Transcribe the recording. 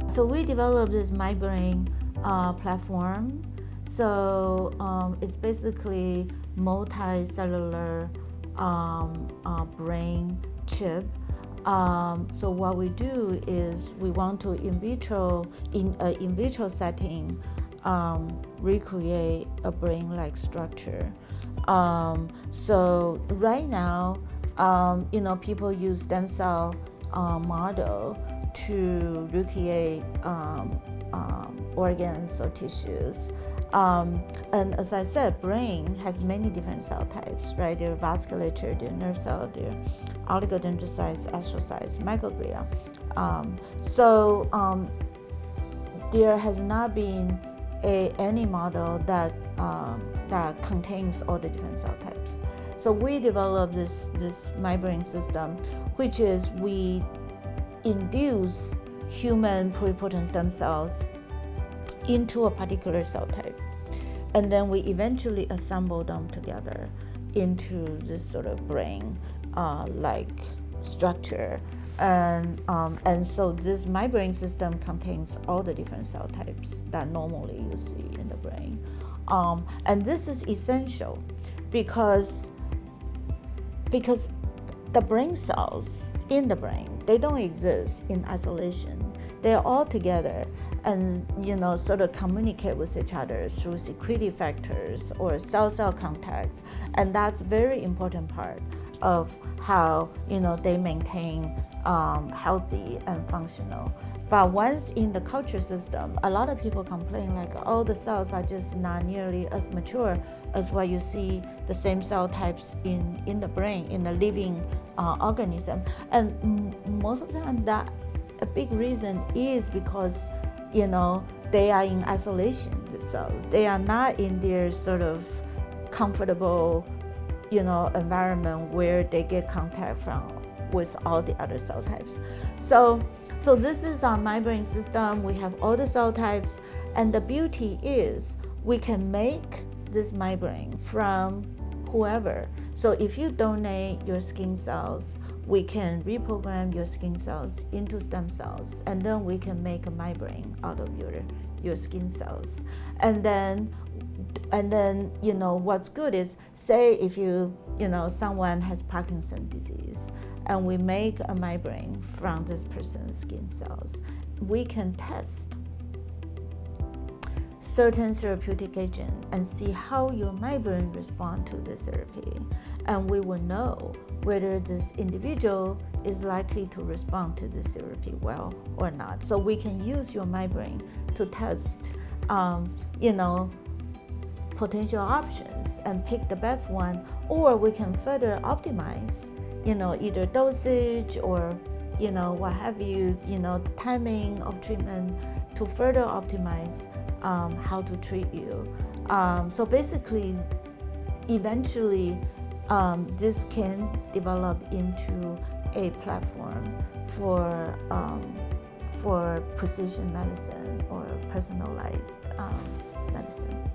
So we developed this miBrain platform. So it's basically multicellular brain chip. So what we do is we want to in vitro setting recreate a brain-like structure. So right now, people use stem cell model to recreate organs or tissues. And as I said, brain has many different cell types, right? There are vasculature, there are nerve cell, there are oligodendrocytes, astrocytes, microglia. So there has not been any model that contains all the different cell types. So we developed this miBrain system, which is we induce human pluripotent stem cells into a particular cell type, and then we eventually assemble them together into this sort of brain like structure. And so this miBrain system contains all the different cell types that normally you see in the brain. And this is essential because the brain cells in the brain, they don't exist in isolation. They're all together and sort of communicate with each other through secretive factors or cell-cell contact. And that's a very important part of how they maintain healthy and functional. But once in the culture system, a lot of people complain like, oh, the cells are just not nearly as mature as what you see the same cell types in the brain, in a living organism. And most of the time, that a big reason is because they are in isolation, the cells. They are not in their sort of comfortable environment where they get contact with all the other cell types. So this is our miBrain system. We have all the cell types, and the beauty is we can make this miBrain from whoever. So if you donate your skin cells, we can reprogram your skin cells into stem cells, and then we can make a miBrain out of your skin cells. And then what's good is, say if someone has Parkinson's disease and we make a miBrain from this person's skin cells, we can test certain therapeutic agent and see how your miBrain respond to this therapy, and we will know whether this individual is likely to respond to this therapy well or not. So we can use your miBrain to test potential options and pick the best one, or we can further optimize either dosage or what have you, the timing of treatment to further optimize how to treat you. So basically, eventually, this can develop into a platform for precision medicine or personalized medicine.